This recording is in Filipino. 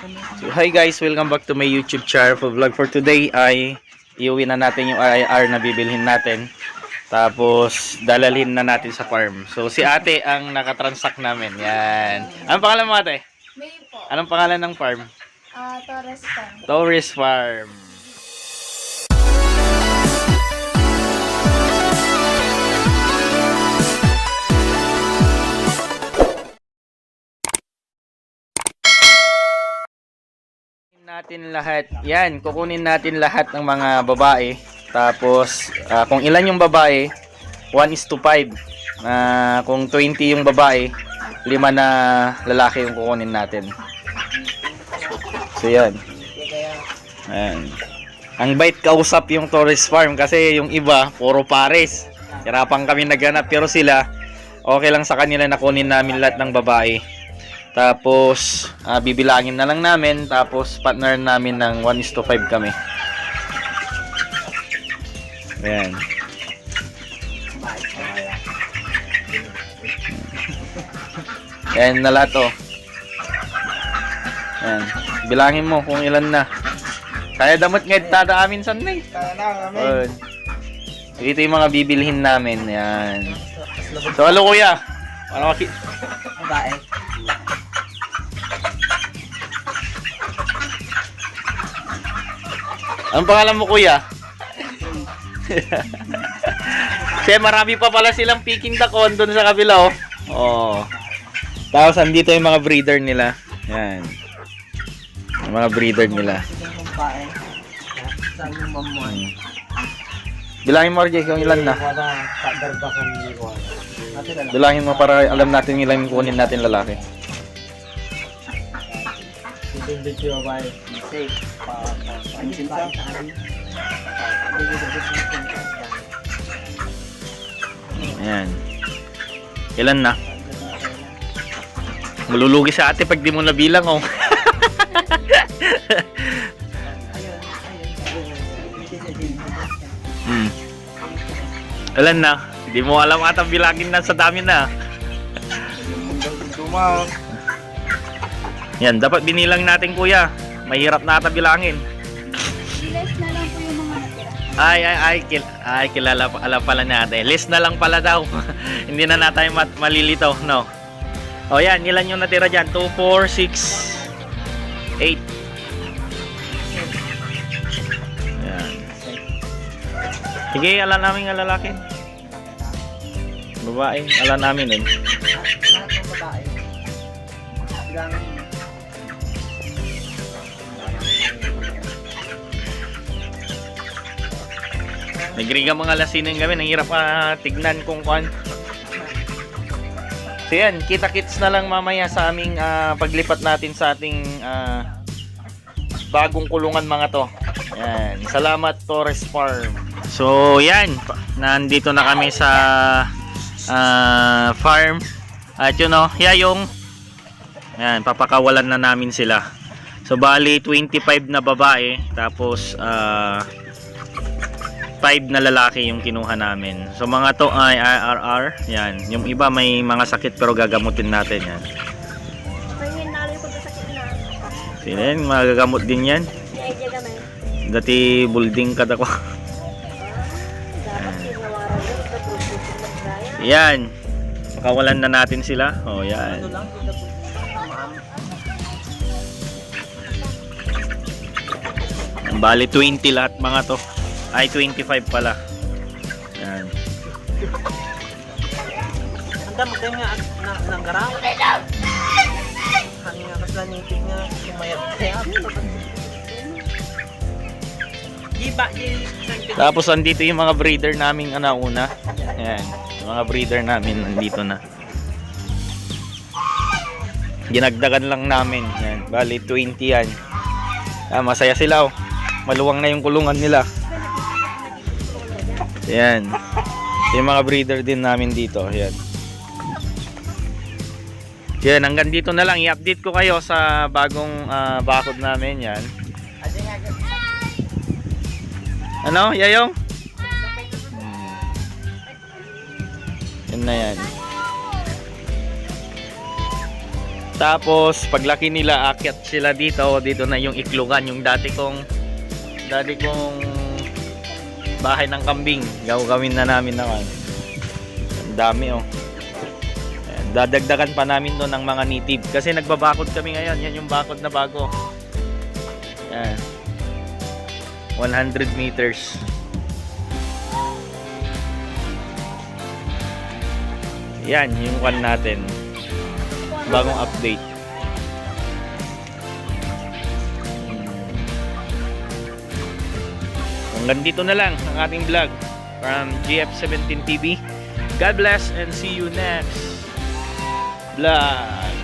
So, hi guys, welcome back to my YouTube channel for vlog. For today ay iuwi na natin yung IR na bibilhin natin. Tapos dalalhin na natin sa farm. So si ate ang nakatransact namin. Yan. Anong pangalan mo ate? May po. Anong pangalan ng farm? Torres Farm. Torres Farm. Natin lahat. Yan, kukunin natin lahat ng mga babae. Tapos kung ilan yung babae, 1:5. Kung 20 yung babae, 5 na lalaki yung kukunin natin. So yan. Ayan. Ang bait kausap yung Torres Farm kasi yung iba puro pares. Hirapan kami naghanap pero sila okay lang sa kanila na kunin namin lahat ng babae. Tapos bibilangin na lang namin, tapos partner namin ng 1:5 kami. Ayan. Ayan na lahat oh. Ayan. Bilangin mo kung ilan na. Kaya damot ngayon tada amin san na eh. Ayan. Ito yung mga bibilhin namin. Ayan. So hello kuya. Ano kasi? Babae. Anong pangalan mo kuya? Kasi marami pa pala silang picking dakon doon sa kabila oh. Oh. Tapos andito yung mga breeder nila. Yan. Yung mga breeder nila. Babae. Saan yung mamuan? Bilangin mo RJ kung ilan na. Wala kadarbakan ni Juan. Bilangin mo para alam natin ilan yung kunin natin lalaki. Ito yung video babae. Safe. Ayan. Ilan na? Malulugi sa ate pag di mo nabilang oh. Ilan na? Hindi mo alam ata bilangin na sa dami na. Yan, dapat binilang natin kuya. Mahirap na ata bilangin. Less na lang po yung mga natira. Ay, kilala alam pala natin. List na lang pala daw. Hindi na natin malilito, no? O yan, ilan yung natira dyan? 2, 4, 6, 8. Yan. Sige, alam namin nga lalaki. Babae, alam namin din. Lahat ng babae. Ilang Nagriga mga lasinin kami, nanghirap tignan kung kuan. So yan, kita-kits na lang mamaya sa aming paglipat natin sa ating bagong kulungan mga to. Yan, salamat Torres Farm. So yan, nandito na kami sa farm. At yun o, yayong. Yan, papakawalan na namin sila. So bali 25 na babae, tapos 5 na lalaki yung kinuha namin. So mga to ay IRR. Yan. Yung iba may mga sakit pero gagamutin natin yan. Sila yan, magagamot din yan. Dati building kada ko. Yan. Makawalan na natin sila. Oh, yan. Bali 20 lahat mga to. Ay 25 pala. Yan. Anda mo kayo nga ng garaw. Hangin nga kasla nitik nga sumayat kaya. Tapos andito yung mga breeder naming una. Ayan. Yung mga breeder namin nandito na. Ginagdagan lang namin. Yan. Bali 20 yan. Masaya sila oh. Maluwang na yung kulungan nila. Yan. Yung mga breeder din namin dito. Yan. Yan, hanggang dito na lang. I-update ko kayo sa bagong bakod namin. Yan. Ano, Yayong? Yan na yan. Tapos paglaki nila, akyat sila dito. Dito na yung iklugan, yung dati kong bahay ng kambing. Gawin na namin naman. Ang dami oh. Ayan, dadagdagan pa namin doon ng mga native kasi nagbabakod kami ngayon. Yan yung bakod na bago. Yan. 100 meters. Yan yung one natin. Bagong update. Hanggang dito na lang ang ating vlog from GF17 TV. God bless and see you next vlog.